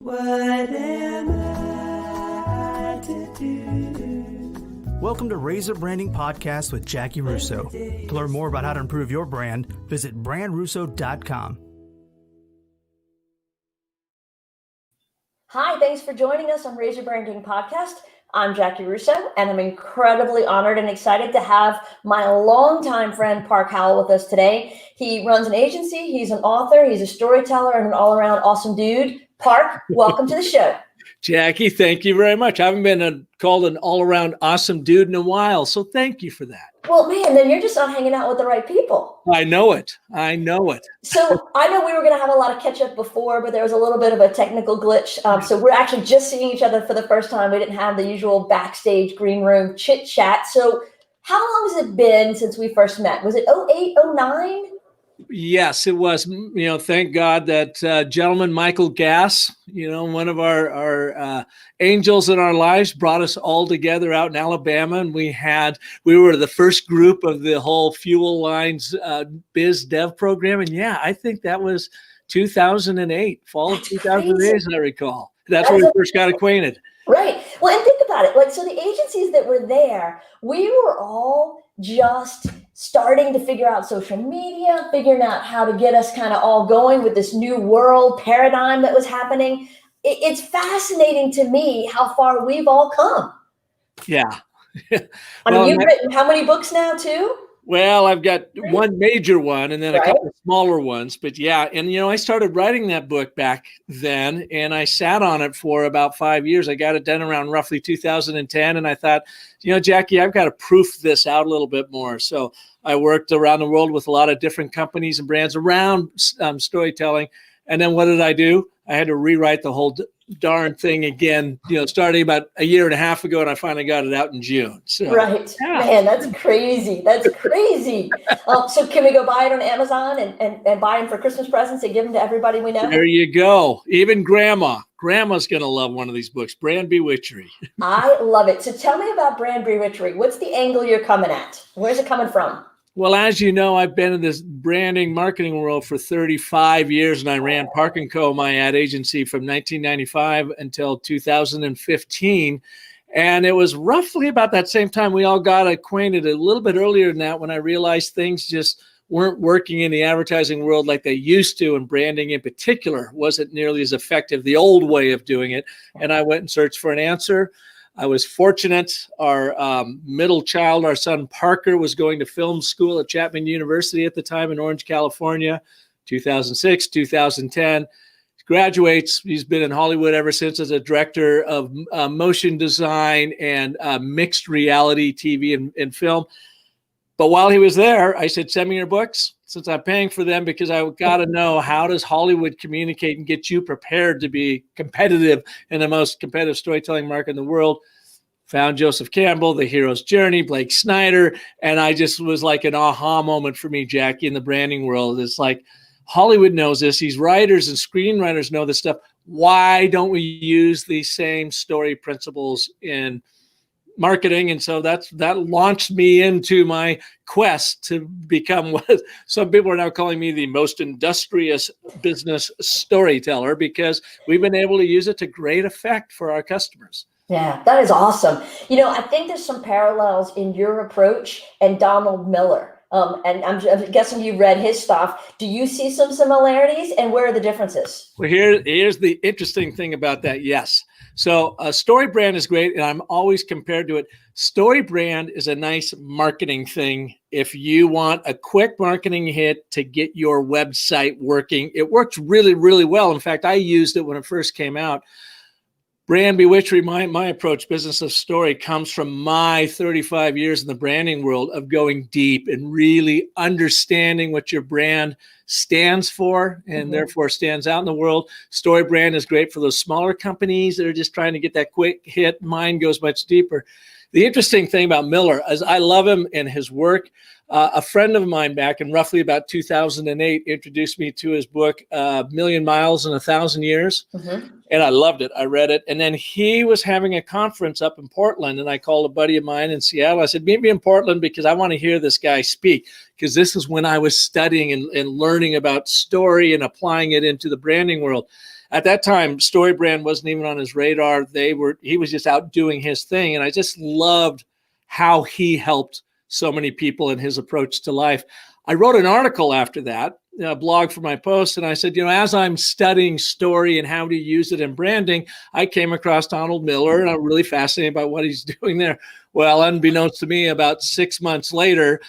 What am I to do? Welcome to Razor Branding Podcast with Jackie Russo. To learn more about how to improve your brand, visit brandrusso.com. Hi, thanks for joining us on Razor Branding Podcast. I'm Jackie Russo, and I'm incredibly honored and excited to have my longtime friend, Park Howell, with us today. He runs an agency, he's an author, he's a storyteller, and an all-around awesome dude. Park, welcome to the show. Jackie, thank you very much. I haven't been called an all-around awesome dude in a while, so thank you for that. Well, man, then you're just not hanging out with the right people. I know it. I know it. So I know we were going to have a lot of catch up before, but there was a little bit of a technical glitch. So we're actually just seeing each other for the first time. We didn't have the usual backstage green room chit chat. So how long has it been since we first met? Was it 08, 09? Yes, it was. Thank God that gentleman, Michael Gass, one of our angels in our lives, brought us all together out in Alabama. And we were the first group of the whole Fuel Lines biz dev program. And yeah, I think that was 2008, fall of 2008, as I recall. That's when we first got acquainted. Right. Well, and think about it. So the agencies that were there, we were all just starting to figure out social media, figuring out how to get us kind of all going with this new world paradigm that was happening. It's fascinating to me how far we've all come. Yeah. You've written how many books now too? Well, I've got one major one and then a couple of smaller ones, but yeah. And, I started writing that book back then and I sat on it for about 5 years. I got it done around roughly 2010. And I thought, Jackie, I've got to proof this out a little bit more. So I worked around the world with a lot of different companies and brands around storytelling. And then what did I do? I had to rewrite the whole darn thing again, starting about a year and a half ago, and I finally got it out in June. So, right. Yeah. Man, that's crazy. That's crazy. So can we go buy it on Amazon and buy them for Christmas presents and give them to everybody we know? There you go. Even Grandma. Grandma's going to love one of these books, Brand Bewitchery. I love it. So tell me about Brand Bewitchery. What's the angle you're coming at? Where's it coming from? Well, as you know, I've been in this branding marketing world for 35 years, and I ran Park&Co, my ad agency, from 1995 until 2015. And it was roughly about that same time we all got acquainted, a little bit earlier than that, when I realized things just weren't working in the advertising world like they used to, and branding in particular wasn't nearly as effective, the old way of doing it. And I went and searched for an answer. I was fortunate. Our middle child, our son Parker, was going to film school at Chapman University at the time in Orange, California, 2006, 2010. He graduates. He's been in Hollywood ever since as a director of motion design and mixed reality TV and film. But while he was there, I said, send me your books, since I'm paying for them, because I got to know, how does Hollywood communicate and get you prepared to be competitive in the most competitive storytelling market in the world? Found Joseph Campbell, The Hero's Journey, Blake Snyder, and I just was like an aha moment for me, Jackie, in the branding world. It's like, Hollywood knows this. These writers and screenwriters know this stuff. Why don't we use these same story principles in marketing? And so that launched me into my quest to become what some people are now calling me the most industrious business storyteller, because we've been able to use it to great effect for our customers. Yeah, that is awesome. I think there's some parallels in your approach and Donald Miller. And I'm guessing you read his stuff. Do you see some similarities, and where are the differences? Well, here's the interesting thing about that. Yes. So a story brand is great, and I'm always compared to it. Story brand is a nice marketing thing. If you want a quick marketing hit to get your website working, it works really, really well. In fact, I used it when it first came out. Brand Bewitchery, my approach, business of story, comes from my 35 years in the branding world of going deep and really understanding what your brand stands for and therefore stands out in the world. Story brand is great for those smaller companies that are just trying to get that quick hit. Mine goes much deeper. The interesting thing about Miller is I love him and his work. A friend of mine back in roughly about 2008 introduced me to his book, Million Miles in 1,000 Years. And I loved it. I read it. And then he was having a conference up in Portland. And I called a buddy of mine in Seattle. I said, meet me in Portland because I want to hear this guy speak. Because this is when I was studying and learning about story and applying it into the branding world. at that time, StoryBrand wasn't even on his radar. He was just out doing his thing. And I just loved how he helped so many people in his approach to life. I wrote an article after that, a blog for my post. And I said, as I'm studying story and how to use it in branding, I came across Donald Miller, and I'm really fascinated by what he's doing there. Well, unbeknownst to me, about 6 months later,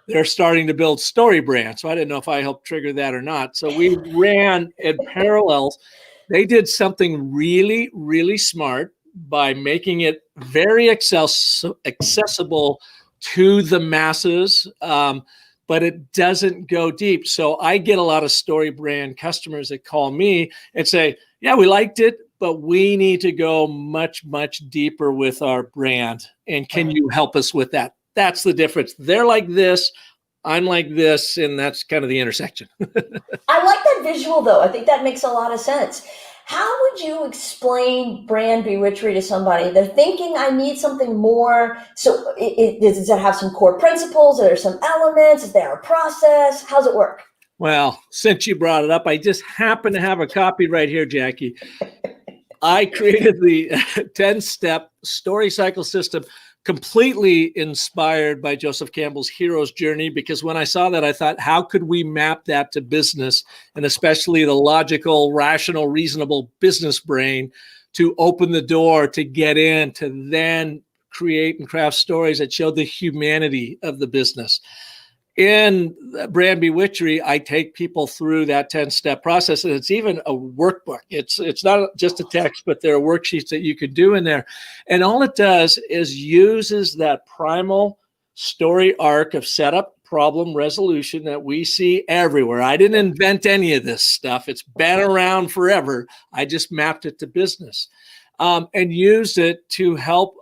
they're starting to build StoryBrand. So I didn't know if I helped trigger that or not. So we ran in parallels. They did something really, really smart by making it very accessible to the masses, but it doesn't go deep. So I get a lot of StoryBrand customers that call me and say, yeah, we liked it, but we need to go much, much deeper with our brand. And can you help us with that? That's the difference. They're like this, I'm like this, and that's kind of the intersection. I like that visual, though. I think that makes a lot of sense. How would you explain brand Bewitchery to somebody? They're thinking, I need something more. So does it have some core principles? Are there some elements? Is there a process? How's it work? Well, since you brought it up, I just happen to have a copy right here, Jackie. I created the 10-step story cycle system, completely inspired by Joseph Campbell's Hero's Journey, because when I saw that, I thought, how could we map that to business, and especially the logical, rational, reasonable business brain to open the door to get in, to then create and craft stories that show the humanity of the business. In Brand Bewitchery, I take people through that 10-step process, and it's even a workbook. It's not just a text, but there are worksheets that you could do in there. And all it does is uses that primal story arc of setup, problem, resolution that we see everywhere. I didn't invent any of this stuff. It's been around forever. I just mapped it to business, and used it to help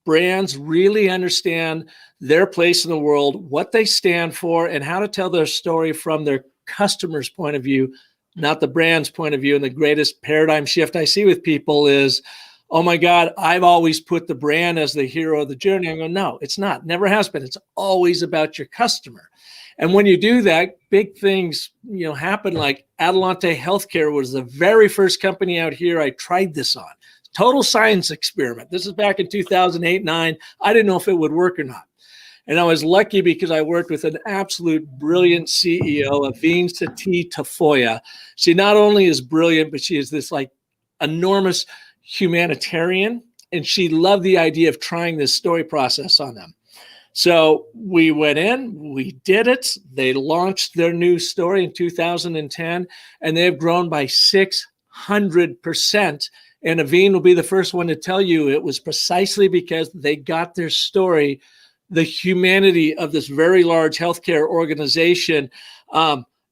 brands really understand their place in the world, what they stand for, and how to tell their story from their customer's point of view, not the brand's point of view. And the greatest paradigm shift I see with people is, oh my God, I've always put the brand as the hero of the journey. I go, no, it's not. Never has been. It's always about your customer. And when you do that, big things, happen. Like Adelante Healthcare was the very first company out here I tried this on. Total science experiment. This is back in 2008-9. I didn't know if it would work or not. And I was lucky because I worked with an absolute brilliant CEO, Aveen Sethi Tafoya. She not only is brilliant, but she is this enormous humanitarian. And she loved the idea of trying this story process on them. So we went in, we did it. They launched their new story in 2010, and they've grown by 600%. And Aveen will be the first one to tell you it was precisely because they got their story, the humanity of this very large healthcare organization,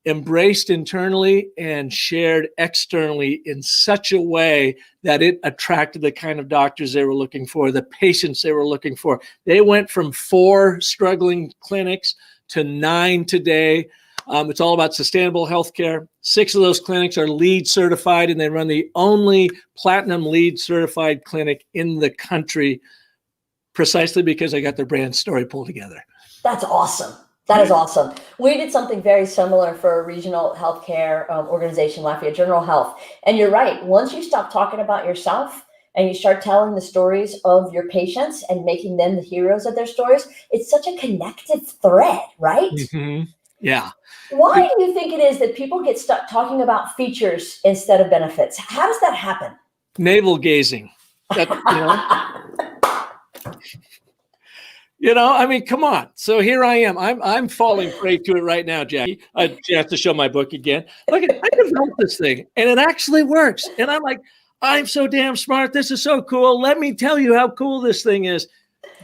embraced internally and shared externally in such a way that it attracted the kind of doctors they were looking for, the patients they were looking for. They went from 4 struggling clinics to 9 today. It's all about sustainable healthcare. 6 of those clinics are LEED certified, and they run the only platinum LEED certified clinic in the country, precisely because I got their brand story pulled together. That's awesome. That is awesome. We did something very similar for a regional healthcare organization, Lafayette General Health. And you're right. Once you stop talking about yourself and you start telling the stories of your patients and making them the heroes of their stories, it's such a connective thread, right? Mm-hmm. Yeah. Why do you think it is that people get stuck talking about features instead of benefits? How does that happen? Navel gazing. I mean, come on. So here I am. I'm falling prey to it right now, Jackie. I have to show my book again. Look, I developed this thing, and it actually works. And I'm like, I'm so damn smart. This is so cool. Let me tell you how cool this thing is.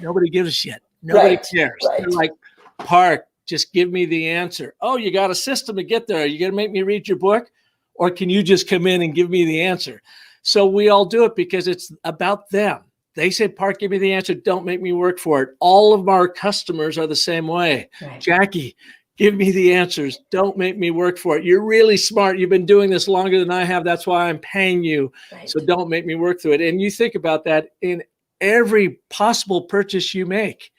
Nobody gives a shit. Nobody cares. Right. They're like, Park, just give me the answer. Oh, you got a system to get there. Are you going to make me read your book? Or can you just come in and give me the answer? So we all do it because it's about them. They say, Park, give me the answer. Don't make me work for it. All of our customers are the same way. Right. Jackie, give me the answers. Don't make me work for it. You're really smart. You've been doing this longer than I have. That's why I'm paying you. Right. So don't make me work through it. And you think about that in every possible purchase you make.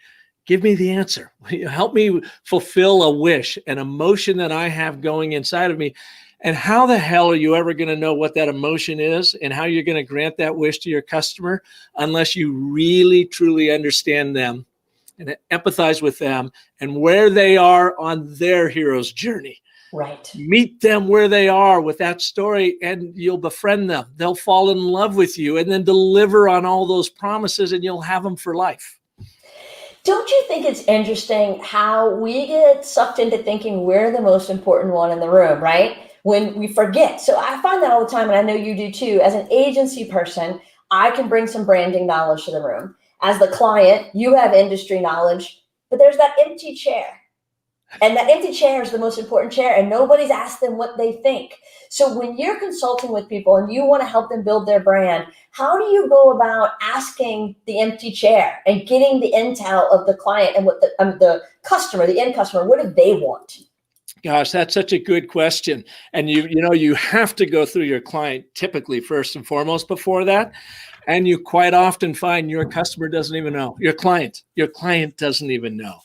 Give me the answer. Help me fulfill a wish, an emotion that I have going inside of me. And how the hell are you ever going to know what that emotion is and how you're going to grant that wish to your customer unless you really, truly understand them and empathize with them and where they are on their hero's journey. Right. Meet them where they are with that story, and you'll befriend them. They'll fall in love with you and then deliver on all those promises, and you'll have them for life. Don't you think it's interesting how we get sucked into thinking we're the most important one in the room, right? When we forget. So I find that all the time, and I know you do too. As an agency person, I can bring some branding knowledge to the room. As the client, you have industry knowledge, but there's that empty chair. And that empty chair is the most important chair, and nobody's asked them what they think. So when you're consulting with people and you want to help them build their brand, how do you go about asking the empty chair and getting the intel of the client and what the customer, the end customer, what do they want? Gosh, that's such a good question. And you have to go through your client typically first and foremost before that. And you quite often find your customer doesn't even know. Your client doesn't even know.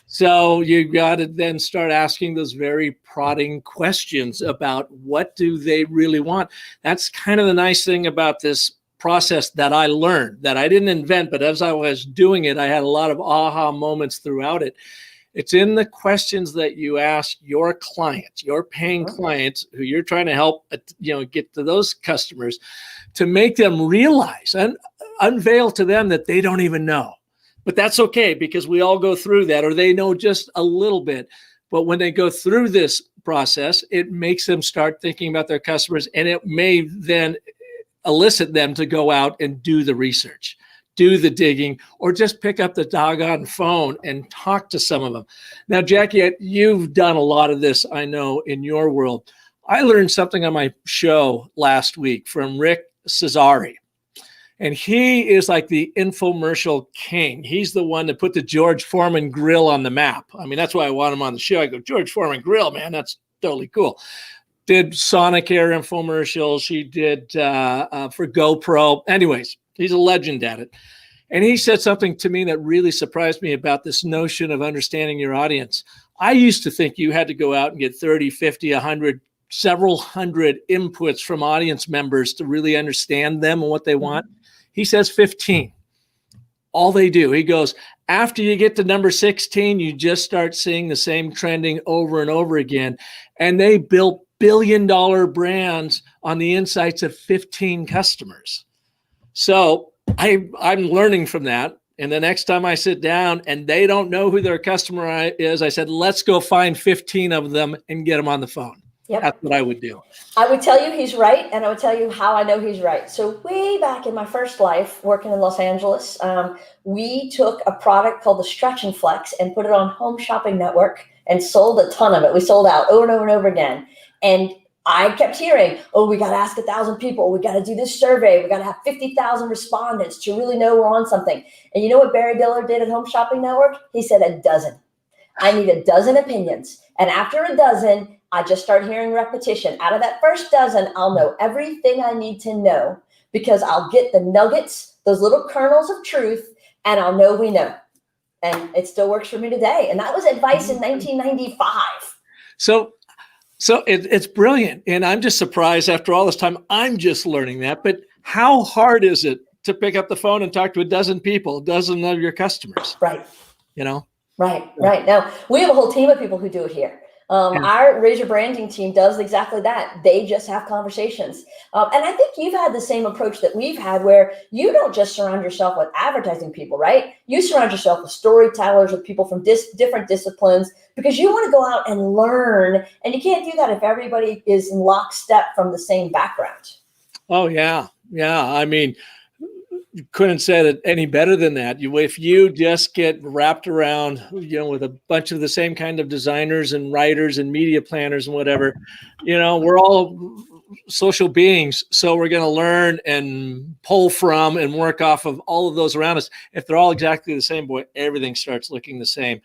So you got to then start asking those very prodding questions about what do they really want. That's kind of the nice thing about this process that I learned, that I didn't invent, but as I was doing it, I had a lot of aha moments throughout it. It's in the questions that you ask your clients, your paying clients who you're trying to help, get to those customers, to make them realize and unveil to them that they don't even know. But that's okay, because we all go through that, or they know just a little bit. But when they go through this process, it makes them start thinking about their customers, and it may then elicit them to go out and do the research, do the digging, or just pick up the doggone phone and talk to some of them. Now, Jackie, you've done a lot of this, I know, in your world. I learned something on my show last week from Rick Cesari. And he is like the infomercial king. He's the one that put the George Foreman grill on the map. I mean, that's why I want him on the show. I go, George Foreman grill, man, that's totally cool. Did Sonicare infomercials. He did for GoPro. Anyways, he's a legend at it. And he said something to me that really surprised me about this notion of understanding your audience. I used to think you had to go out and get 30, 50, 100, several hundred inputs from audience members to really understand them and what they want. He says 15. All they do. He goes, after you get to number 16, you just start seeing the same trending over and over again. And they built billion-dollar brands on the insights of 15 customers. So I'm learning from that. And the next time I sit down and they don't know who their customer is, I said, let's go find 15 of them and get them on the phone. Yep. That's what I would do. I would tell you he's right, and I would tell you how I know he's right. So way back in my first life, working in Los Angeles, we took a product called the Stretch and Flex and put it on Home Shopping Network and sold a ton of it. We sold out over and over and over again. And I kept hearing, oh, we got to ask 1,000 people. We got to do this survey. We got to have 50,000 respondents to really know we're on something. And you know what Barry Diller did at Home Shopping Network? He said a dozen. I need a dozen opinions. And after a dozen, I just start hearing repetition. Out of that first dozen, I'll know everything I need to know, because I'll get the nuggets, those little kernels of truth, and I'll know we know. And it still works for me today. And that was advice in 1995. So it's brilliant. And I'm just surprised after all this time, I'm just learning that. But how hard is it to pick up the phone and talk to a dozen people, a dozen of your customers? Right. Right. Now, we have a whole team of people who do it here. Our RazorBranding team does exactly that. They just have conversations. And I think you've had the same approach that we've had, where you don't just surround yourself with advertising people, right? You surround yourself with storytellers, with people from different disciplines, because you want to go out and learn. And you can't do that if everybody is in lockstep from the same background. Oh, yeah. Yeah. I mean, you couldn't say it any better than that. If you just get wrapped around, with a bunch of the same kind of designers and writers and media planners and whatever, we're all social beings. So we're going to learn and pull from and work off of all of those around us. If they're all exactly the same, boy, everything starts looking the same.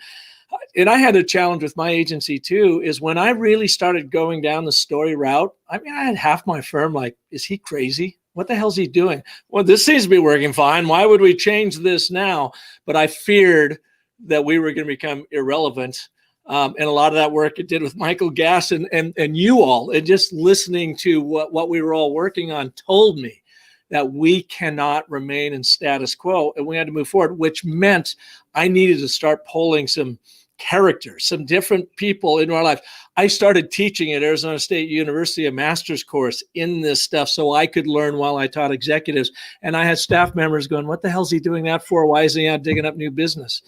And I had a challenge with my agency too, is when I really started going down the story route. I mean, I had half my firm like, is he crazy? What the hell's he doing? Well, this seems to be working fine. Why would we change this now? But I feared that we were going to become irrelevant And a lot of that work it did with Michael Gass and you all, and just listening to what we were all working on told me that we cannot remain in status quo and we had to move forward, which meant I needed to start pulling some characters, some different people into our life. I started teaching at Arizona State University a master's course in this stuff so I could learn while I taught executives. And I had staff members going, what the hell's he doing that for? Why is he out digging up new business?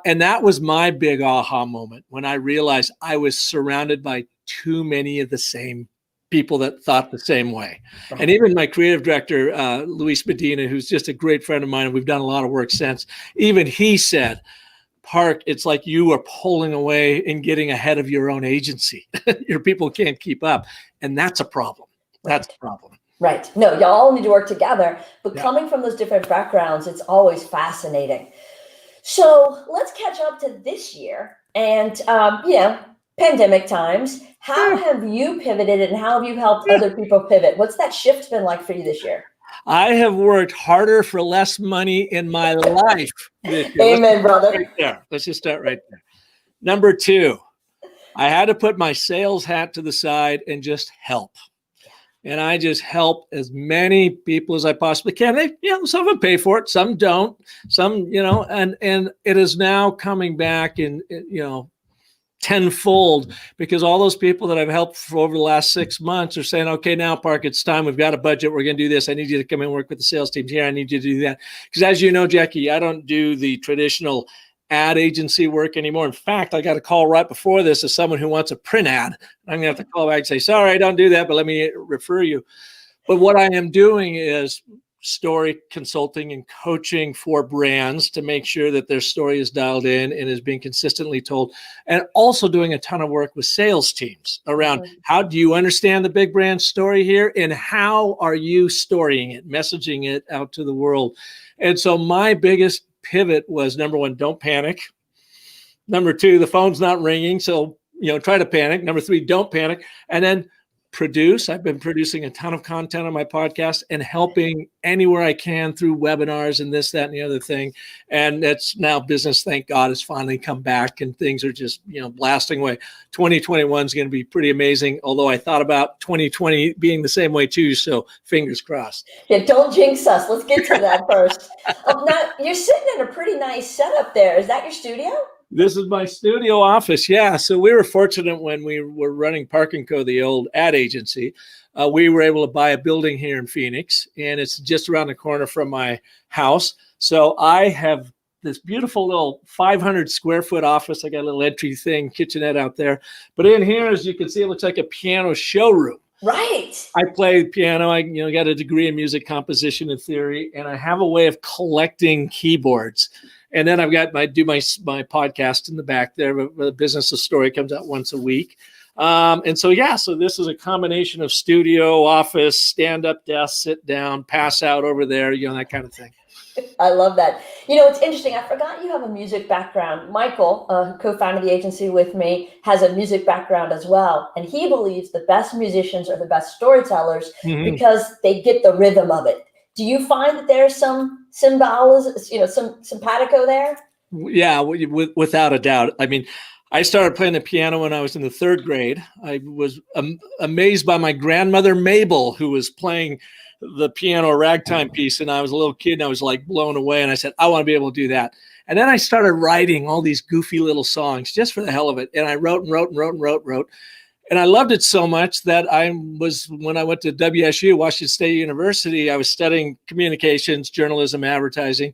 And that was my big aha moment when I realized I was surrounded by too many of the same people that thought the same way. And even my creative director, Luis Medina, who's just a great friend of mine, and we've done a lot of work since, even he said, Park, it's like you are pulling away and getting ahead of your own agency. Your people can't keep up. And that's a problem. That's a problem. Right. No, y'all all need to work together. But coming from those different backgrounds, it's always fascinating. So let's catch up to this year and, pandemic times. How have you pivoted and how have you helped other people pivot? What's that shift been like for you this year? I have worked harder for less money in my life this year. Amen, brother. Right there. Let's just start right there. Number 2, I had to put my sales hat to the side and just help. And I just help as many people as I possibly can. Some of them pay for it, some don't, some, and it is now coming back in, tenfold, because all those people that I've helped for over the last 6 months are saying, okay, now Park, it's time. We've got a budget. We're going to do this. I need you to come and work with the sales teams here. I need you to do that. Because as you know, Jackie, I don't do the traditional ad agency work anymore. In fact, I got a call right before this as someone who wants a print ad. I'm going to have to call back and say, sorry, I don't do that, but let me refer you. But what I am doing is story consulting and coaching for brands to make sure that their story is dialed in and is being consistently told, and also doing a ton of work with sales teams around how do you understand the big brand story here and how are you storying it, messaging it out to the world. And so my biggest pivot was, number 1, don't panic. Number 2, the phone's not ringing, so try to panic. Number 3, don't panic. And then produce. I've been producing a ton of content on my podcast and helping anywhere I can through webinars and this, that, and the other thing. And it's now business, thank God, has finally come back and things are just, blasting away. 2021 is going to be pretty amazing. Although I thought about 2020 being the same way too. So fingers crossed. Yeah, don't jinx us. Let's get to that first. Now you're sitting in a pretty nice setup there. Is that your studio? This is my studio office. Yeah. So we were fortunate when we were running Park&Co, the old ad agency. We were able to buy a building here in Phoenix, and it's just around the corner from my house. So I have this beautiful little 500 square foot office. I got a little entry thing, kitchenette out there. But in here, as you can see, it looks like a piano showroom. Right. I play piano. I got a degree in music composition and theory, and I have a way of collecting keyboards. And then I've got my podcast in the back there. The Business of Story comes out once a week. So this is a combination of studio, office, stand-up desk, sit down, pass out over there, that kind of thing. I love that. It's interesting. I forgot you have a music background. Michael, who co-founded the agency with me, has a music background as well. And he believes the best musicians are the best storytellers because they get the rhythm of it. Do you find that there's some symbolism, some simpatico there? Yeah, without a doubt. I mean, I started playing the piano when I was in the 3rd grade. I was amazed by my grandmother, Mabel, who was playing the piano ragtime piece. And I was a little kid and I was like blown away. And I said, I want to be able to do that. And then I started writing all these goofy little songs just for the hell of it. And I wrote. And I loved it so much that when I went to WSU, Washington State University, I was studying communications, journalism, advertising.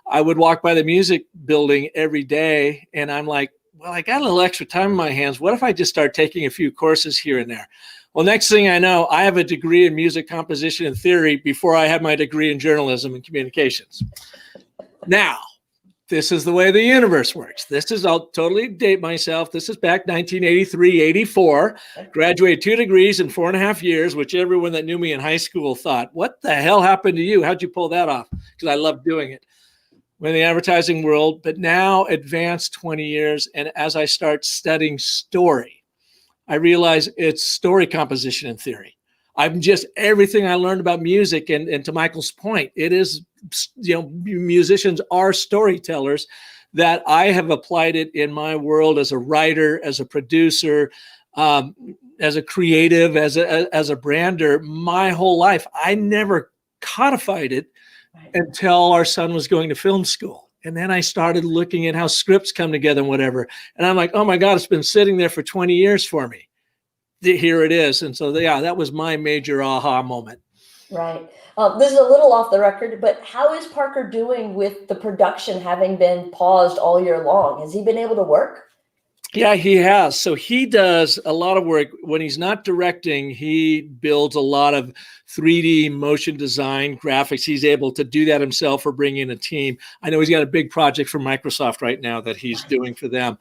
I would walk by the music building every day. And I'm like, well, I got a little extra time in my hands. What if I just start taking a few courses here and there? Well, next thing I know, I have a degree in music composition and theory before I had my degree in journalism and communications. Now, this is the way the universe works. I'll totally date myself. This is back 1983, 84. Graduated 2 degrees in 4.5 years, which everyone that knew me in high school thought, what the hell happened to you? How'd you pull that off? Because I love doing it. We're in the advertising world, but now advanced 20 years. And as I start studying story, I realize it's story composition and theory. I'm just everything I learned about music. And to Michael's point, it is, musicians are storytellers. that I have applied it in my world as a writer, as a producer, as a creative, as a brander, my whole life. I never codified it until our son was going to film school. And then I started looking at how scripts come together and whatever. And I'm like, oh my God, it's been sitting there for 20 years for me. Here it is. And so, yeah, that was my major aha moment. Right. This is a little off the record, but how is Parker doing with the production having been paused all year long? Has he been able to work? Yeah, he has. So he does a lot of work. When he's not directing, he builds a lot of 3D motion design graphics. He's able to do that himself or bring in a team. I know he's got a big project for Microsoft right now that he's doing for them.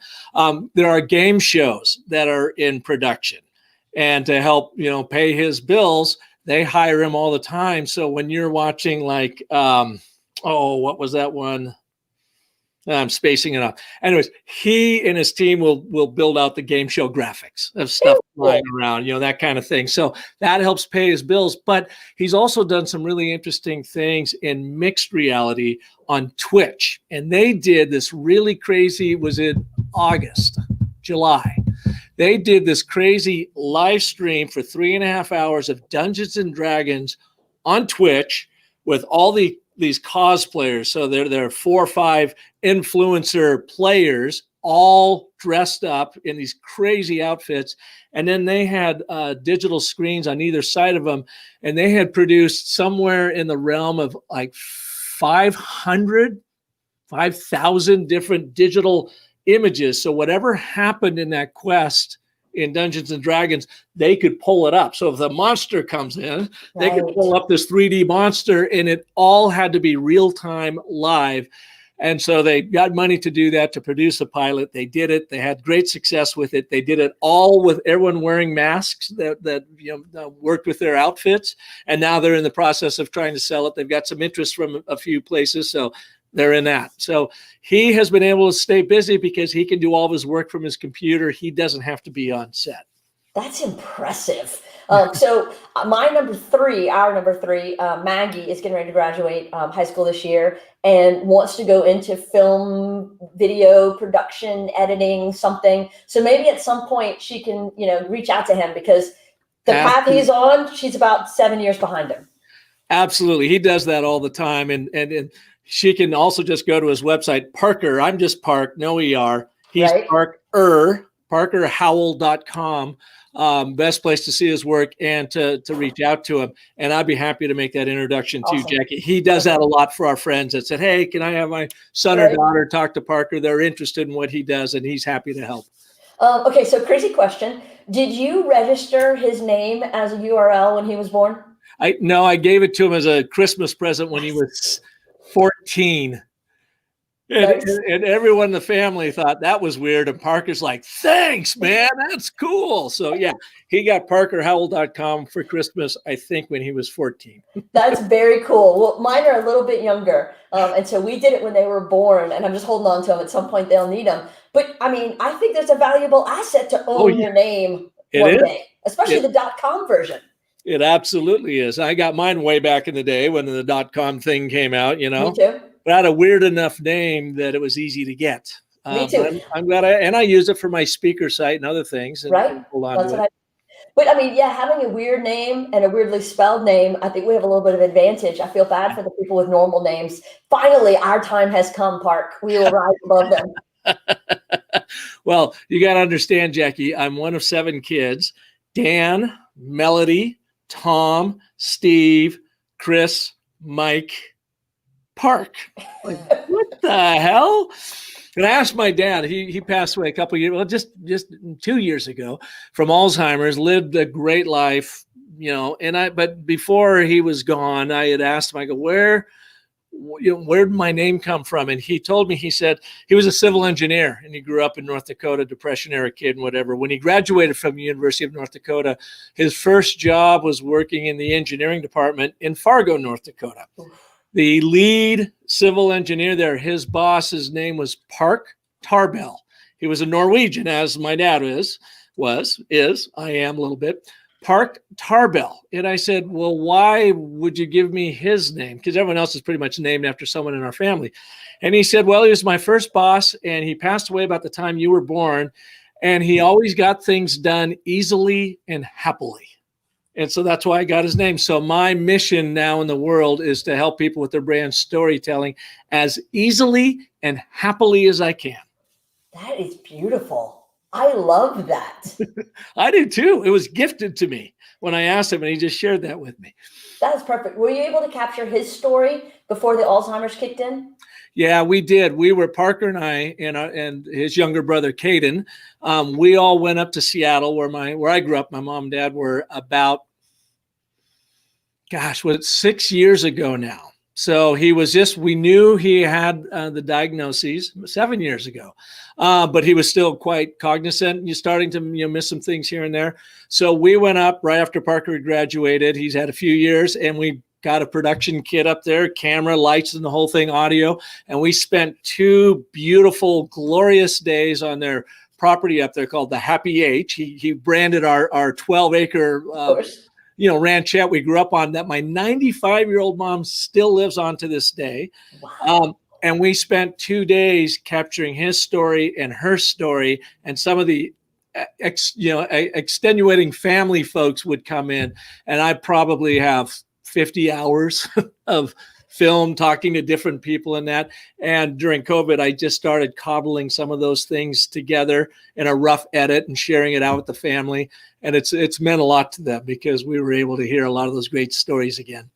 There are game shows that are in production. And to help, pay his bills, they hire him all the time. So when you're watching like, what was that one? I'm spacing it up. Anyways, he and his team will build out the game show graphics of stuff flying around, that kind of thing. So that helps pay his bills. But he's also done some really interesting things in mixed reality on Twitch. And they did this really crazy, was it July? They did this crazy live stream for 3.5 hours of Dungeons and Dragons on Twitch with all these cosplayers. So there are 4 or 5 influencer players all dressed up in these crazy outfits. And then they had digital screens on either side of them. And they had produced somewhere in the realm of like 5,000 different digital images. So whatever happened in that quest in Dungeons and Dragons, they could pull it up. So if the monster comes in, they could pull up this 3D monster, and it all had to be real-time live. And so they got money to do that, to produce a pilot. They did it. They had great success with it. They did it all with everyone wearing masks that worked with their outfits. And now they're in the process of trying to sell it. They've got some interest from a few places. So they're in that. So he has been able to stay busy because he can do all of his work from his computer. He doesn't have to be on set. That's impressive. So our number three, Maggie is getting ready to graduate high school this year and wants to go into film, video production, editing, something. So maybe at some point she can, reach out to him, because the path he's on, she's about 7 years behind him. Absolutely. He does that all the time. And she can also just go to his website, Parker. I'm just Park, no ER. He's right. ParkerHowell.com. Best place to see his work and to reach out to him. And I'd be happy to make that introduction too, Jackie. He does that a lot for our friends that said, hey, can I have my son or daughter talk to Parker? They're interested in what he does, and he's happy to help. Okay, so crazy question. Did you register his name as a URL when he was born? No, I gave it to him as a Christmas present when he was 14. And everyone in the family thought that was weird. And Parker's like, thanks, man. That's cool. So, yeah, he got ParkerHowell.com for Christmas, I think, when he was 14. That's very cool. Well, mine are a little bit younger. And so we did it when they were born. And I'm just holding on to them. At some point, they'll need them. But, I think there's a valuable asset to own your name one day, especially the .com version. It absolutely is. I got mine way back in the day when the .com thing came out, Me too. But I had a weird enough name that it was easy to get. Me too. I'm glad I use it for my speaker site and other things. And right. Hold on to it. But having a weird name and a weirdly spelled name, I think we have a little bit of advantage. I feel bad for the people with normal names. Finally, our time has come, Park. We will rise above them. Well, you got to understand, Jackie, I'm one of 7 kids. Dan, Melody, Tom, Steve, Chris, Mike, Park. Like, what the hell? And I asked my dad, he passed away a couple of years, well, just 2 years ago from Alzheimer's, lived a great life, but before he was gone, I had asked him, I go, where did my name come from? And he told me, he said he was a civil engineer and he grew up in North Dakota, Depression era kid and whatever. When he graduated from the University of North Dakota, his first job was working in the engineering department in Fargo, North Dakota. The lead civil engineer there, his boss's name was Park Tarbell. He was a Norwegian, as my dad is. I am a little bit. Park Tarbell. And I said, well, why would you give me his name? Because everyone else is pretty much named after someone in our family. And he said, well, he was my first boss and he passed away about the time you were born. And he always got things done easily and happily. And so that's why I got his name. So my mission now in the world is to help people with their brand storytelling as easily and happily as I can. That is beautiful. I love that. I do too. It was gifted to me when I asked him, and he just shared that with me. That's perfect. Were you able to capture his story before the Alzheimer's kicked in? Yeah, we did. We were, Parker and I and his younger brother, Caden. We all went up to Seattle where I grew up. My mom and dad were about, 6 years ago now. So we knew he had the diagnoses 7 years ago, but he was still quite cognizant. You're starting to miss some things here and there. So we went up right after Parker had graduated. He's had a few years, and we got a production kit up there, camera, lights, and the whole thing, audio. And we spent 2 beautiful, glorious days on their property up there called the Happy H. He branded our 12-acre ranchette we grew up on that my 95-year-old mom still lives on to this day. Wow. And we spent 2 days capturing his story and her story, and some of the extenuating family folks would come in, and I probably have 50 hours of film talking to different people in that. And during COVID, I just started cobbling some of those things together in a rough edit and sharing it out with the family. And it's meant a lot to them because we were able to hear a lot of those great stories again.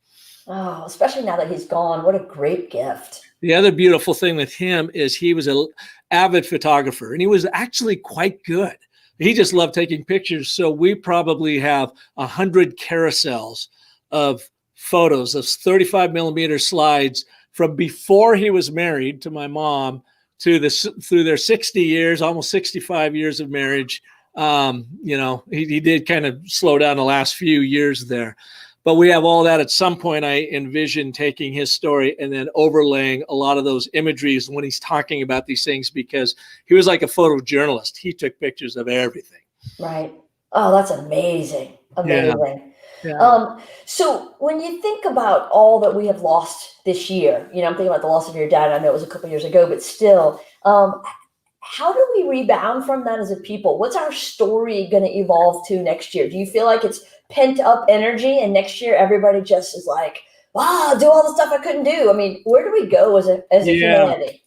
Oh, especially now that he's gone. What a great gift. The other beautiful thing with him is he was an avid photographer, and he was actually quite good. He just loved taking pictures. So we probably have 100 carousels of photos of 35 millimeter slides from before he was married to my mom through their 60 years, almost 65 years of marriage. He did kind of slow down the last few years there, but we have all that. At some point I envision taking his story and then overlaying a lot of those imageries when he's talking about these things, because he was like a photojournalist. He took pictures of everything. Right. Oh, that's amazing. Amazing. Yeah. So when you think about all that we have lost this year, I'm thinking about the loss of your dad. I know it was a couple years ago, but still, how do we rebound from that as a people? What's our story going to evolve to next year? Do you feel like it's pent up energy and next year everybody just is like, wow, do all the stuff I couldn't do? I mean, where do we go as a humanity?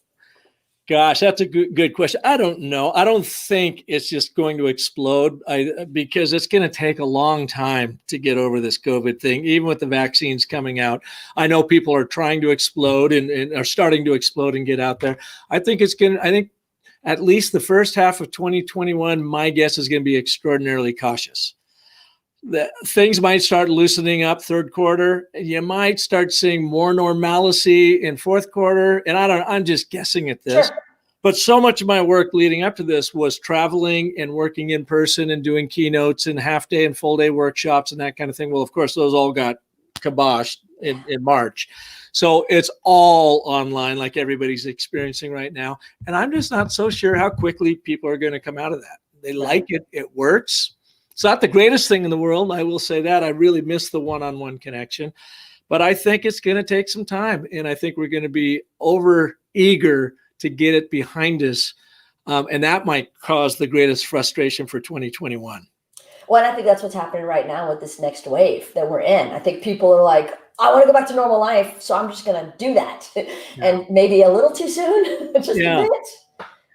Gosh, that's a good question. I don't know. I don't think it's just going to explode because it's going to take a long time to get over this COVID thing, even with the vaccines coming out. I know people are trying to explode and are starting to explode and get out there. I think at least the first half of 2021, my guess is going to be extraordinarily cautious. The things might start loosening up third quarter. You might start seeing more normalcy in fourth quarter. And I'm just guessing at this. Sure. But so much of my work leading up to this was traveling and working in person and doing keynotes and half day and full day workshops and that kind of thing. Well, of course, those all got kiboshed in March. So it's all online like everybody's experiencing right now. And I'm just not so sure how quickly people are going to come out of that. They like it. It works. It's not the greatest thing in the world. I will say that. I really miss the one-on-one connection. But I think it's going to take some time. And I think we're going to be over eager to get it behind us. And that might cause the greatest frustration for 2021. Well, and I think that's what's happening right now with this next wave that we're in. I think people are like, I want to go back to normal life, so I'm just going to do that. Yeah. And maybe a little too soon, just a bit.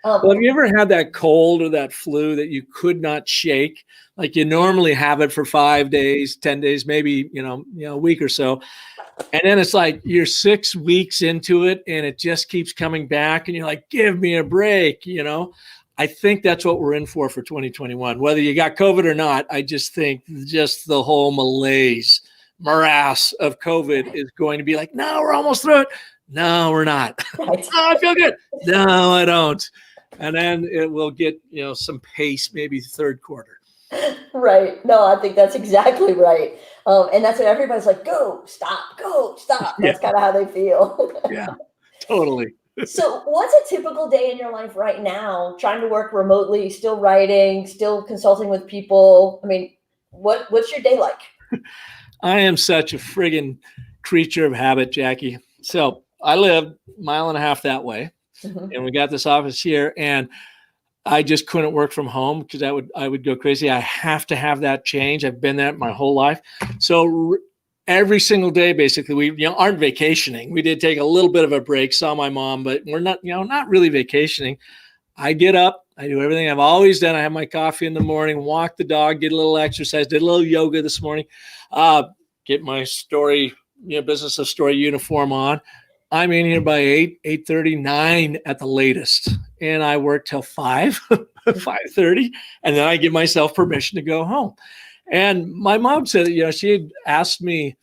Well, have you ever had that cold or that flu that you could not shake? Like you normally have it for 5 days, 10 days, maybe, a week or so. And then it's like you're 6 weeks into it and it just keeps coming back and you're like, give me a break, I think that's what we're in for 2021. Whether you got COVID or not, I just think just the whole morass of COVID is going to be like, no, we're almost through it. No, we're not. Right. Oh, I feel good. No, I don't. And then it will get, some pace, maybe third quarter. Right. No, I think that's exactly right. And that's what everybody's like, go, stop. That's kind of how they feel. Yeah, totally. So what's a typical day in your life right now, trying to work remotely, still writing, still consulting with people? I mean, what's your day like? I am such a friggin' creature of habit, Jackie. So I live a mile and a half that way, and we got this office here, and I just couldn't work from home because I would go crazy. I have to have that change. I've been there my whole life. So every single day, basically, we aren't vacationing. We did take a little bit of a break, saw my mom, but we're not, not really vacationing. I get up, I do everything I've always done. I have my coffee in the morning, walk the dog, get a little exercise, did a little yoga this morning, get my business of story uniform on. I'm in here by 8:30, 9 at the latest. And I work till 5:30. And then I give myself permission to go home. And my mom said, she had asked me,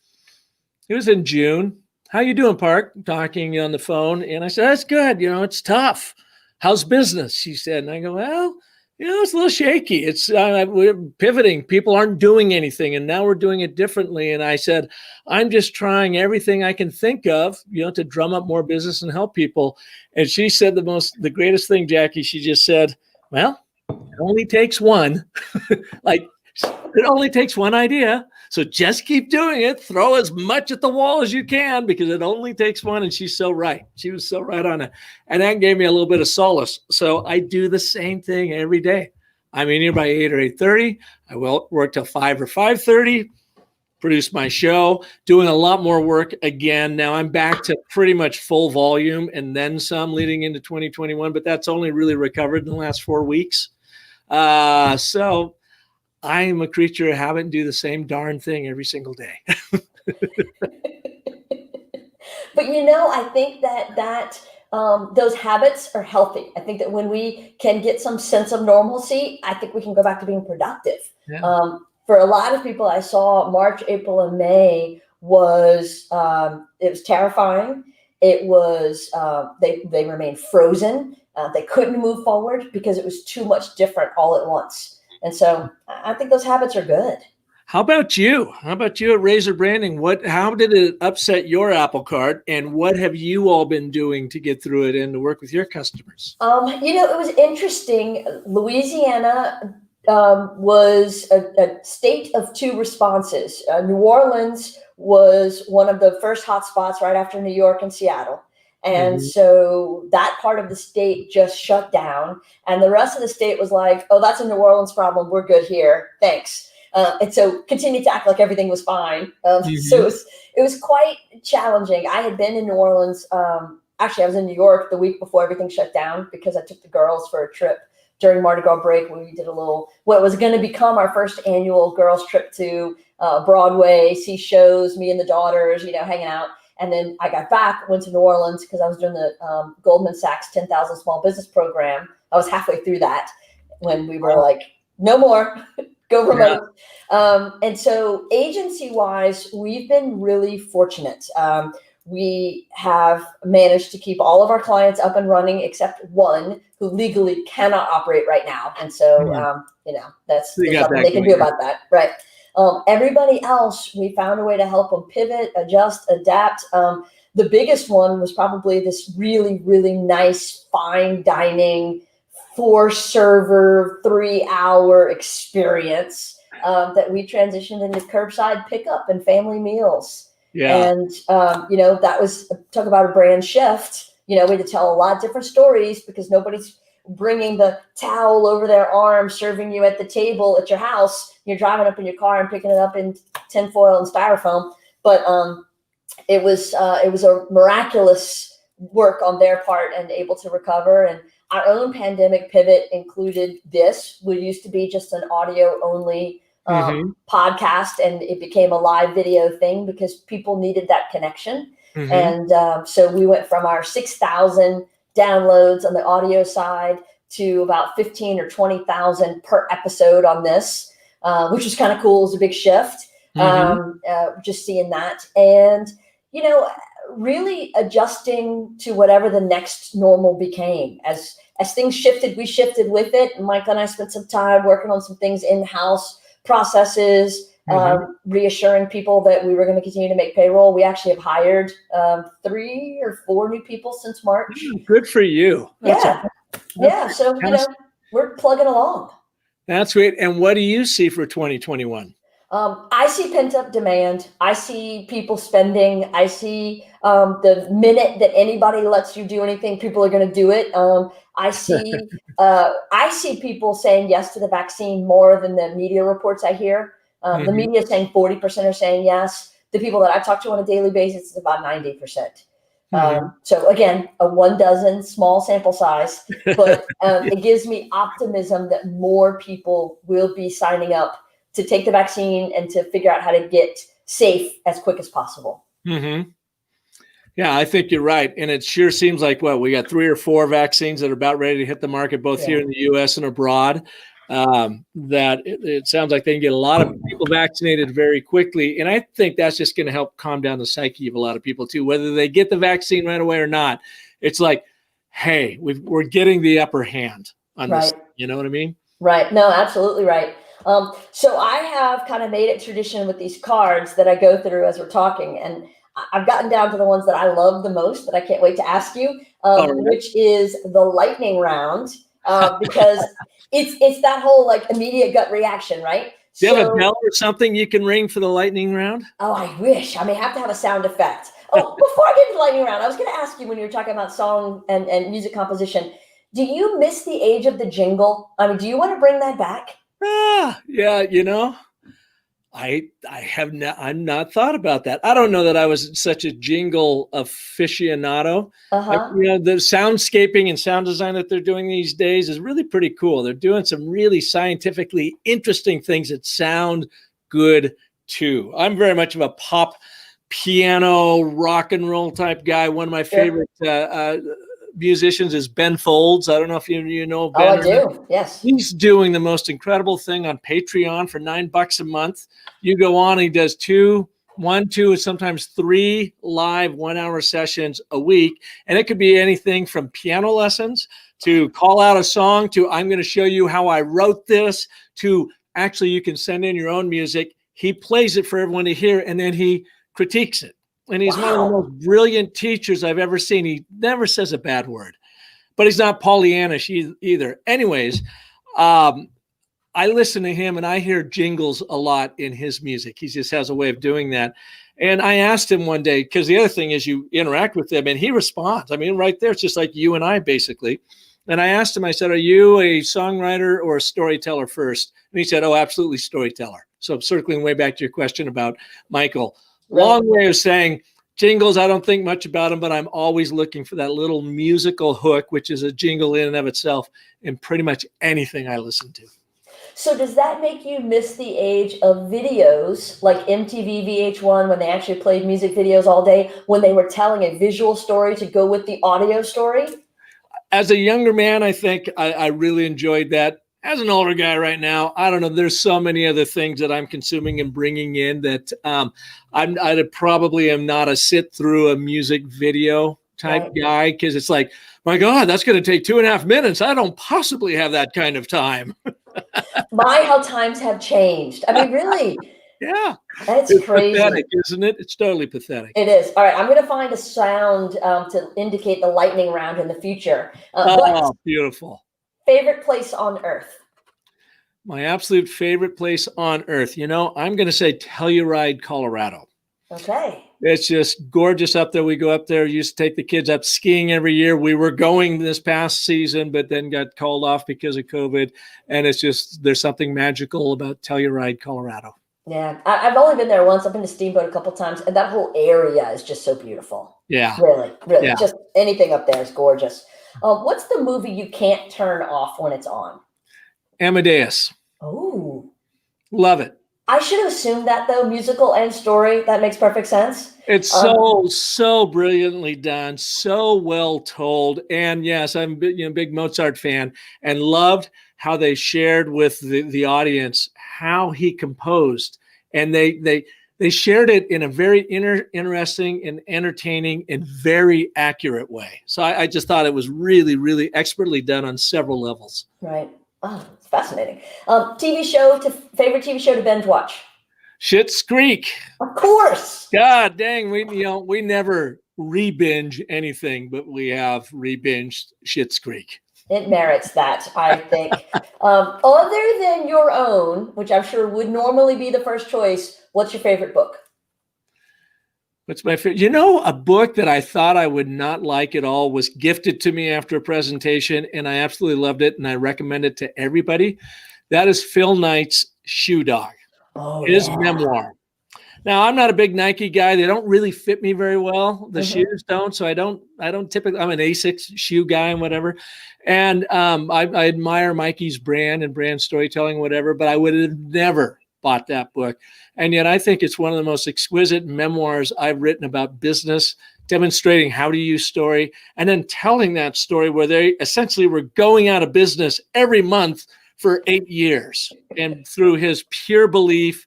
it was in June, how you doing, Park? Talking on the phone. And I said, that's good. It's tough. How's business? She said, and I go, well, it's a little shaky. It's we're pivoting. People aren't doing anything, and now we're doing it differently. And I said, I'm just trying everything I can think of, to drum up more business and help people. And she said the greatest thing, Jackie. She just said, well, it only takes one. It only takes one idea. So just keep doing it. Throw as much at the wall as you can because it only takes one. And she's so right. She was so right on it. And that gave me a little bit of solace. So I do the same thing every day. I'm in here by 8 or 8:30. I will work till 5 or 5:30, produce my show, doing a lot more work again. Now I'm back to pretty much full volume and then some leading into 2021, but that's only really recovered in the last 4 weeks. So I'm a creature of habit and do the same darn thing every single day. But I think that those habits are healthy. I think that when we can get some sense of normalcy, I think we can go back to being productive. Yeah. For a lot of people, I saw March, April, and May was it was terrifying. It was they remained frozen. They couldn't move forward because it was too much different all at once. And so I think those habits are good. How about you? How about you at RazorBranding? How did it upset your apple cart, and what have you all been doing to get through it and to work with your customers? It was interesting. Louisiana was a state of two responses. New Orleans was one of the first hot spots right after New York and Seattle. And so that part of the state just shut down, and the rest of the state was like, oh, that's a New Orleans problem. We're good here. Thanks. And so continued to act like everything was fine. So it was quite challenging. I had been in New Orleans. Actually, I was in New York the week before everything shut down because I took the girls for a trip during Mardi Gras break where we did what was going to become our first annual girls trip to Broadway, see shows, me and the daughters, hanging out. And then I got back, went to New Orleans because I was doing the Goldman Sachs 10,000 Small Business Program. I was halfway through that when we were like, no more, go remote. Yeah. And so agency-wise, we've been really fortunate. We have managed to keep all of our clients up and running except one who legally cannot operate right now. And so, there's nothing they can do about that. Right. Everybody else, we found a way to help them pivot, adjust, adapt. The biggest one was probably this really, really nice, fine dining, 4-server, 3-hour experience that we transitioned into curbside pickup and family meals. Yeah. And, that was, talk about a brand shift. We had to tell a lot of different stories because nobody's bringing the towel over their arm, serving you at the table at your house. You're driving up in your car and picking it up in tinfoil and styrofoam. But it was a miraculous work on their part and able to recover. And our own pandemic pivot included this. We used to be just an audio only podcast, and it became a live video thing because people needed that connection. And so we went from our 6,000 downloads on the audio side to about 15 or 20,000 per episode on this, which was kind of cool. It was a big shift, just seeing that. And, really adjusting to whatever the next normal became. As things shifted, we shifted with it. And Michael and I spent some time working on some things in-house processes, reassuring people that we were going to continue to make payroll. We actually have hired 3 or 4 new people since March. Good for you. So, we're plugging along. That's great. And what do you see for 2021? I see pent up demand. I see people spending. I see the minute that anybody lets you do anything, people are going to do it. I see people saying yes to the vaccine more than the media reports I hear. The media is saying 40% are saying yes. The people that I talk to on a daily basis is about 90%. So again, a 1 dozen small sample size, but it gives me optimism that more people will be signing up to take the vaccine and to figure out how to get safe as quick as possible. Yeah, I think you're right. And it sure seems like, we got 3 or 4 vaccines that are about ready to hit the market, both here in the U.S. and abroad. That it sounds like they can get a lot of people vaccinated very quickly. And I think that's just going to help calm down the psyche of a lot of people too, whether they get the vaccine right away or not. It's like, hey, we're getting the upper hand on this. You know what I mean? Right. No, absolutely right. So I have kind of made it tradition with these cards that I go through as we're talking, and I've gotten down to the ones that I love the most that I can't wait to ask you, which is the lightning round, because it's that whole like immediate gut reaction, right? Do you have a bell or something you can ring for the lightning round? Oh, I wish. I may have to have a sound effect. Oh, before I get to the lightning round, I was going to ask you, when you were talking about song and music composition, do you miss the age of the jingle? I mean, do you want to bring that back? Yeah, I've not thought about that. I don't know that I was such a jingle aficionado. The soundscaping and sound design that they're doing these days is really pretty cool. They're doing some really scientifically interesting things that sound good too. I'm very much of a pop, piano, rock and roll type guy. One of my favorite musicians is Ben Folds. I don't know if you know Ben. Oh, I do. Yes. He's doing the most incredible thing on Patreon for $9 a month. You go on, he does 2, sometimes 3 live 1-hour sessions a week. And it could be anything from piano lessons to call out a song to I'm going to show you how I wrote this to actually you can send in your own music. He plays it for everyone to hear and then he critiques it. And he's one of the most brilliant teachers I've ever seen. He never says a bad word, but he's not Pollyannish either. Anyways, I listen to him and I hear jingles a lot in his music. He just has a way of doing that. And I asked him one day, because the other thing is you interact with him and he responds. I mean, right there, it's just like you and I basically. And I asked him, I said, are you a songwriter or a storyteller first? And he said, oh, absolutely storyteller. So circling way back to your question about Michael. Long way of saying jingles, I don't think much about them, but I'm always looking for that little musical hook, which is a jingle in and of itself, in pretty much anything I listen to. So does that make you miss the age of videos like MTV, VH1, when they actually played music videos all day, when they were telling a visual story to go with the audio story? As a younger man, I think I really enjoyed that. As an older guy right now, I don't know. There's so many other things that I'm consuming and bringing in that I probably am not a sit through a music video type guy, because it's like, my God, that's going to take 2.5 minutes. I don't possibly have that kind of time. How times have changed. I mean, really. Yeah. It's crazy. Pathetic, isn't it? It's totally pathetic. It is. All right. I'm going to find a sound to indicate the lightning round in the future. Beautiful. Favorite place on earth? My absolute favorite place on earth. I'm going to say Telluride, Colorado. Okay. It's just gorgeous up there. We go up there, used to take the kids up skiing every year. We were going this past season, but then got called off because of COVID. And it's just, there's something magical about Telluride, Colorado. Yeah. I've only been there once. I've been to Steamboat a couple of times, and that whole area is just so beautiful. Yeah. Really. Yeah. Just anything up there is gorgeous. What's the movie you can't turn off when it's on? Amadeus. Oh. Love it. I should have assumed that, though, musical and story. That makes perfect sense. It's so brilliantly done, so well told. And yes, I'm a big Mozart fan, and loved how they shared with the audience how he composed. And they shared it in a very interesting and entertaining and very accurate way. So I just thought it was really, really expertly done on several levels. Right. Oh, it's fascinating. Favorite TV show to binge watch? Schitt's Creek. Of course. God dang, we never re-binge anything, but we have re-binged Schitt's Creek. It merits that, I think. Other than your own, which I'm sure would normally be the first choice, what's your favorite book? What's my favorite? You know, a book that I thought I would not like at all was gifted to me after a presentation, and I absolutely loved it, and I recommend it to everybody. That is Phil Knight's Shoe Dog, his memoir. Now, I'm not a big Nike guy. They don't really fit me very well. The shoes don't, so I don't typically. I'm an Asics shoe guy and whatever. And I admire Mikey's brand and brand storytelling, whatever. But I would have never bought that book. And yet, I think it's one of the most exquisite memoirs I've written about business, demonstrating how to use story, and then telling that story where they essentially were going out of business every month for 8 years, and through his pure belief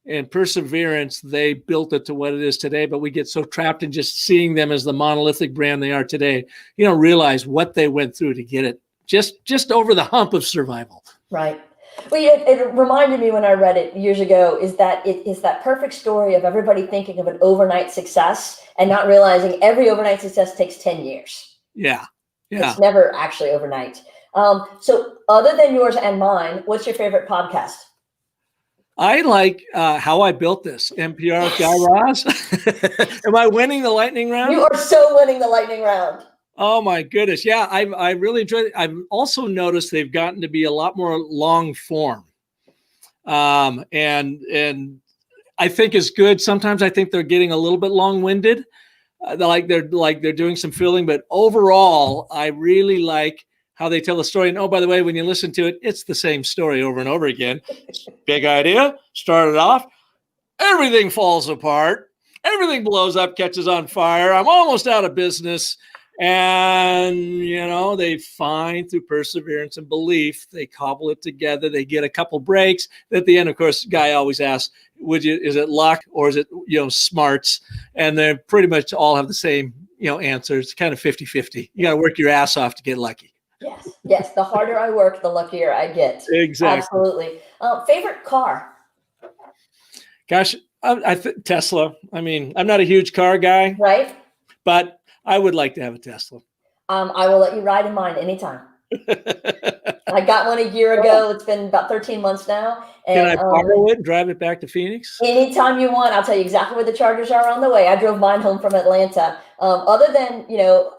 and perseverance, they built it to what it is today. But we get so trapped in just seeing them as the monolithic brand they are today. You don't realize what they went through to get it just over the hump of survival. Right. Well, it reminded me when I read it years ago is that it is that perfect story of everybody thinking of an overnight success and not realizing every overnight success takes 10 years. Yeah. It's never actually overnight. So other than yours and mine, what's your favorite podcast? I like How I Built This, NPR with Guy Raz. Am I winning the lightning round? You are so winning the lightning round. Oh my goodness. Yeah, I really enjoyed it. I've also noticed they've gotten to be a lot more long form. And I think is good. Sometimes I think they're getting a little bit long-winded. They're doing some filling, but overall, I really like how they tell the story. And oh, by the way, when you listen to it, it's the same story over and over again. Big idea, started off, everything falls apart, everything blows up, catches on fire. I'm almost out of business. And, you know, they find through perseverance and belief, they cobble it together. They get a couple breaks. At the end, of course, Guy always asks, is it luck or is it, smarts? And they pretty much all have the same, answer. It's kind of 50-50. You got to work your ass off to get lucky. Yes. The harder I work, the luckier I get. Exactly. Absolutely. Favorite car? Gosh, Tesla. I mean, I'm not a huge car guy. Right. But I would like to have a Tesla. I will let you ride in mine anytime. I got one a year ago. It's been about 13 months now. And, can I borrow it and drive it back to Phoenix? Anytime you want. I'll tell you exactly where the chargers are on the way. I drove mine home from Atlanta. Other than,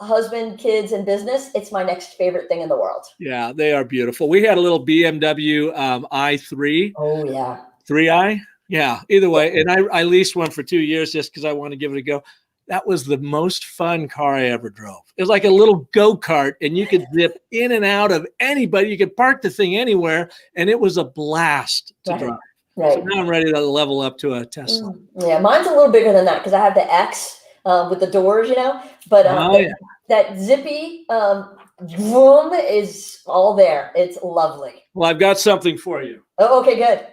husband, kids, and business, it's my next favorite thing in the world. Yeah, they are beautiful. We had a little BMW i3. Oh, yeah. 3i? Yeah, either way. And I leased one for 2 years just because I want to give it a go. That was the most fun car I ever drove. It was like a little go-kart, and you could zip in and out of anybody. You could park the thing anywhere, and it was a blast to drive. Right. So now I'm ready to level up to a Tesla. Yeah, mine's a little bigger than that because I have the X with the doors, But that zippy vroom is all there. It's lovely. Well, I've got something for you. Oh, okay, good.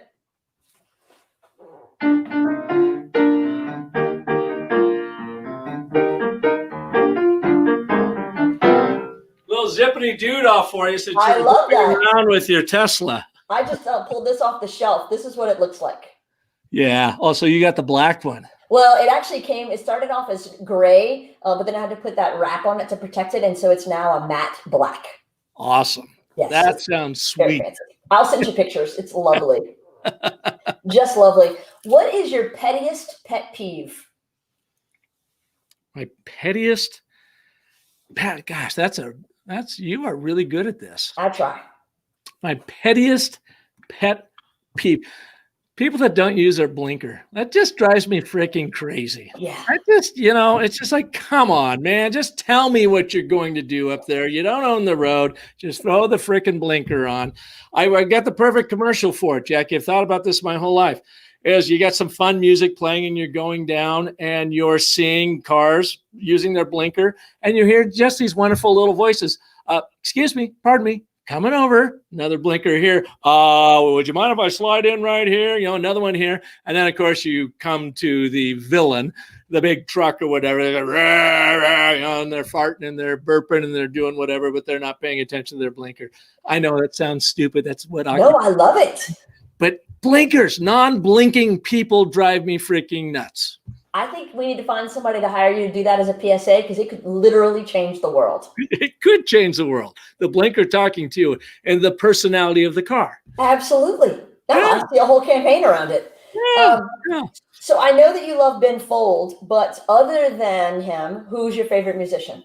Zippity dude off for you. So I love that. Around with your Tesla. I just pulled this off the shelf. This is what it looks like. Yeah. Oh, so you got the black one. Well, it actually it started off as gray, but then I had to put that wrap on it to protect it. And so it's now a matte black. Awesome. Yes. That sounds sweet. I'll send you pictures. It's lovely. Just lovely. What is your pettiest pet peeve? My pettiest pet, gosh, you are really good at this. I try. My pettiest pet peeve. People that don't use their blinker. That just drives me freaking crazy. Yeah. It's just like, come on, man. Just tell me what you're going to do up there. You don't own the road. Just throw the freaking blinker on. I got the perfect commercial for it, Jackie. I've thought about this my whole life. Is you got some fun music playing and you're going down and you're seeing cars using their blinker and you hear just these wonderful little voices. Excuse me, pardon me, coming over, another blinker here. Would you mind if I slide in right here? Another one here. And then of course you come to the villain, the big truck or whatever. They go, rah, rah, and they're farting and they're burping and they're doing whatever, but they're not paying attention to their blinker. I know that sounds stupid. That's what I love it. But blinkers, non-blinking people drive me freaking nuts. I think we need to find somebody to hire you to do that as a PSA, because it could literally change the world. It could change the world. The blinker talking to you and the personality of the car. Absolutely. No, Yeah. I see a whole campaign around it. Yeah. So I know that you love Ben Folds, but other than him, who's your favorite musician?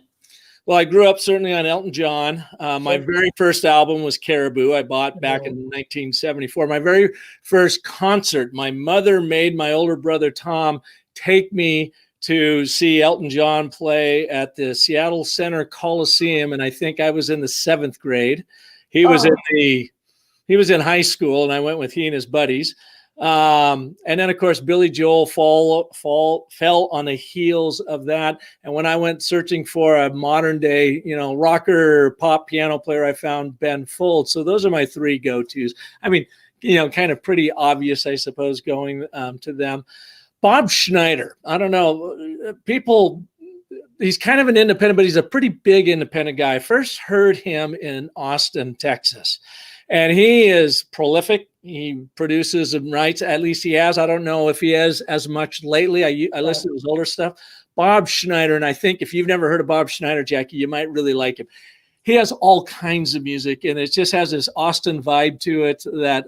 Well, I grew up certainly on Elton John. My very first album was Caribou. I bought back in 1974. My very first concert, my mother made my older brother Tom take me to see Elton John play at the Seattle Center Coliseum, and I think I was in the 7th grade. He was in high school, and I went with he and his buddies. And then, of course, Billy Joel fell on the heels of that. And when I went searching for a modern day, rocker pop piano player, I found Ben Folds. So those are my 3 go-tos. I mean, kind of pretty obvious, I suppose, going to them. Bob Schneider, I don't know, he's kind of an independent, but he's a pretty big independent guy. I first heard him in Austin, Texas. And he is prolific. He produces and writes, at least he has. I don't know if he has as much lately. I listen to his older stuff. Bob Schneider, and I think if you've never heard of Bob Schneider, Jackie, you might really like him. He has all kinds of music, and it just has this Austin vibe to it that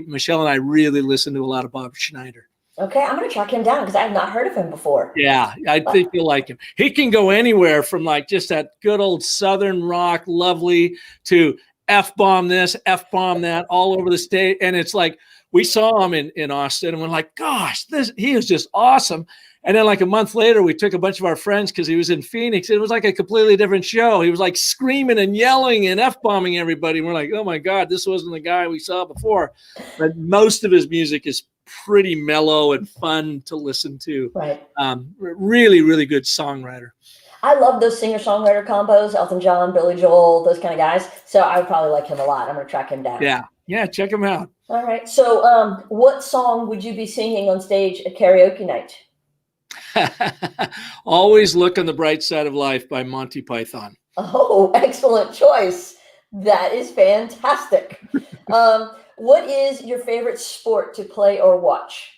Michelle and I really listen to a lot of Bob Schneider. Okay, I'm going to track him down because I have not heard of him before. Yeah, I think you'll like him. He can go anywhere from like just that good old Southern rock, lovely, to F-bomb this, F-bomb that, all over the state. And it's like, we saw him in Austin and we're like, gosh, he is just awesome. And then like a month later, we took a bunch of our friends because he was in Phoenix. It was like a completely different show. He was like screaming and yelling and F-bombing everybody. And we're like, oh my God, this wasn't the guy we saw before. But most of his music is pretty mellow and fun to listen to. Right. Really, really good songwriter. I love those singer-songwriter combos, Elton John, Billy Joel, those kind of guys. So I would probably like him a lot. I'm going to track him down. Yeah, check him out. All right. So what song would you be singing on stage at karaoke night? Always Look on the Bright Side of Life by Monty Python. Oh, excellent choice. That is fantastic. What is your favorite sport to play or watch?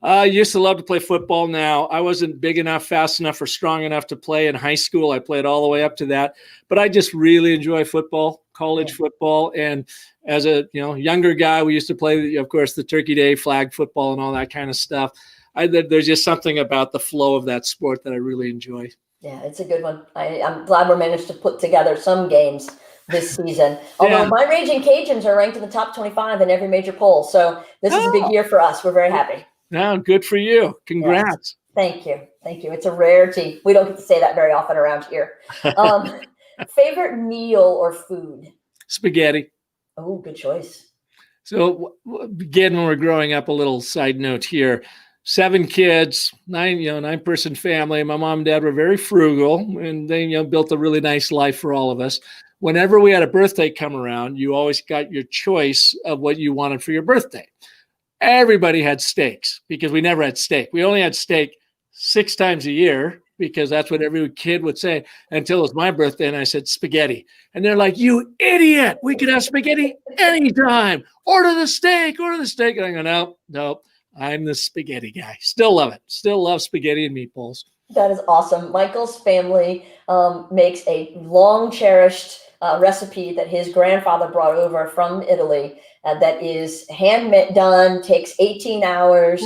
I used to love to play football. Now, I wasn't big enough, fast enough, or strong enough to play in high school. I played all the way up to that. But I just really enjoy football, college football. And as a younger guy, we used to play, of course, the Turkey Day flag football and all that kind of stuff. There's just something about the flow of that sport that I really enjoy. Yeah, it's a good one. I'm glad we managed to put together some games this season. Although my Raging Cajuns are ranked in the top 25 in every major poll. So this is a big year for us. We're very happy. No, good for you. Congrats. Yes. Thank you. Thank you. It's a rarity. We don't get to say that very often around here. Favorite meal or food? Spaghetti. Oh, good choice. So again, when we're growing up, a little side note here, 7 kids, 9-person family. My mom and dad were very frugal, and they, built a really nice life for all of us. Whenever we had a birthday come around, you always got your choice of what you wanted for your birthday. Everybody had steaks because we never had steak. We only had steak 6 times a year because that's what every kid would say until it was my birthday. And I said, spaghetti. And they're like, you idiot. We could have spaghetti anytime. Order the steak. And I go, no, I'm the spaghetti guy. Still love it. Still love spaghetti and meatballs. That is awesome. Michael's family makes a long cherished recipe that his grandfather brought over from Italy that is hand done, takes 18 hours.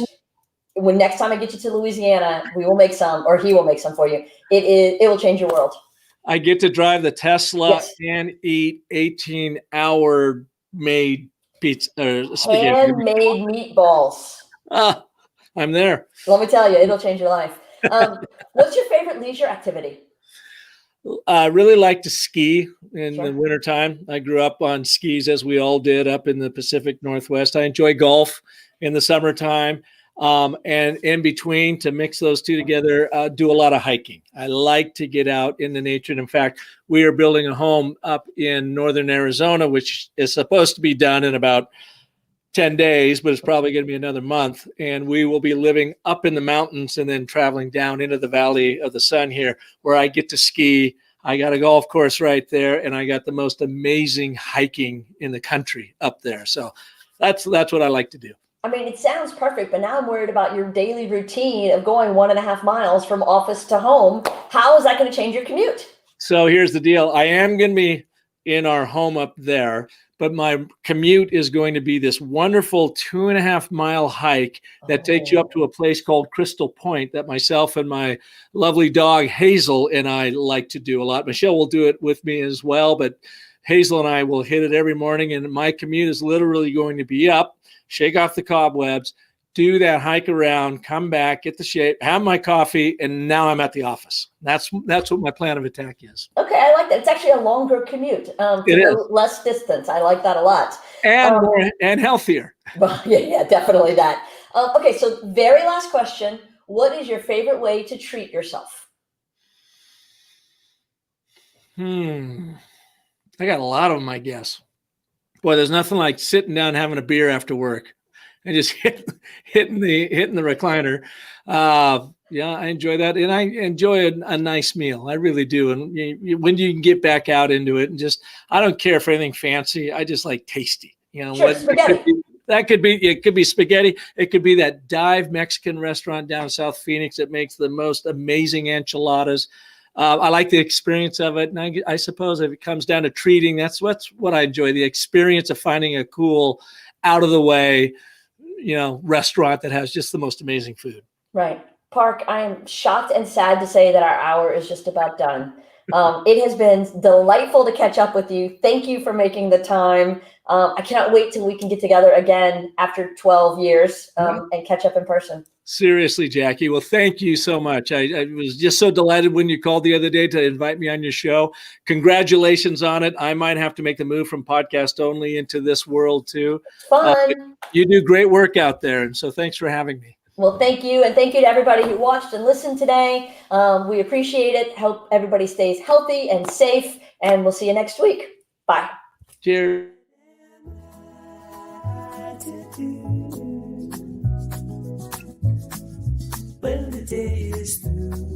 When next time I get you to Louisiana, we will make some, or he will make some for you. It will change your world. I get to drive the Tesla and eat 18-hour made pizza spaghetti. Handmade meatballs. I'm there. Let me tell you, it'll change your life. What's your favorite leisure activity? I really like to ski in the wintertime. I grew up on skis, as we all did, up in the Pacific Northwest. I enjoy golf in the summertime. And in between, to mix those two together, do a lot of hiking. I like to get out in the nature. And in fact, we are building a home up in northern Arizona, which is supposed to be done in about 10 days, but it's probably going to be another month. And we will be living up in the mountains and then traveling down into the Valley of the Sun here, where I get to ski. I got a golf course right there, and I got the most amazing hiking in the country up there. So that's what I like to do. I mean, it sounds perfect, but now I'm worried about your daily routine of going 1.5 miles from office to home. How is that going to change your commute? So here's the deal. I am going to be in our home up there, but my commute is going to be this wonderful 2.5 mile hike that takes you up to a place called Crystal Point that myself and my lovely dog Hazel and I like to do a lot. Michelle will do it with me as well, but Hazel and I will hit it every morning. And my commute is literally going to be up, shake off the cobwebs, do that hike around, come back, get the shape, have my coffee, and now I'm at the office. That's what my plan of attack is. Okay, I like that. It's actually a longer commute to go less distance. I like that a lot. And more and healthier. Well, yeah, definitely that. Okay, so very last question. What is your favorite way to treat yourself? I got a lot of them, I guess. Boy, there's nothing like sitting down and having a beer after work and just hitting the recliner. Yeah, I enjoy that, and I enjoy a nice meal. I really do. And when you can get back out into it, and just I don't care for anything fancy. I just like tasty. Sure, spaghetti. It could be spaghetti. It could be that dive Mexican restaurant down South Phoenix that makes the most amazing enchiladas. I like the experience of it. And I suppose if it comes down to treating, that's what I enjoy, the experience of finding a cool, out of the way, restaurant that has just the most amazing food. Right. Park, I am shocked and sad to say that our hour is just about done. It has been delightful to catch up with you. Thank you for making the time. I cannot wait till we can get together again after 12 years and catch up in person. Seriously, Jackie. Well, thank you so much. I was just so delighted when you called the other day to invite me on your show. Congratulations on it. I might have to make the move from podcast only into this world too. Fun. You do great work out there. And so thanks for having me. Well, thank you. And thank you to everybody who watched and listened today. We appreciate it. Hope everybody stays healthy and safe. And we'll see you next week. Bye. Cheers. When the day is through.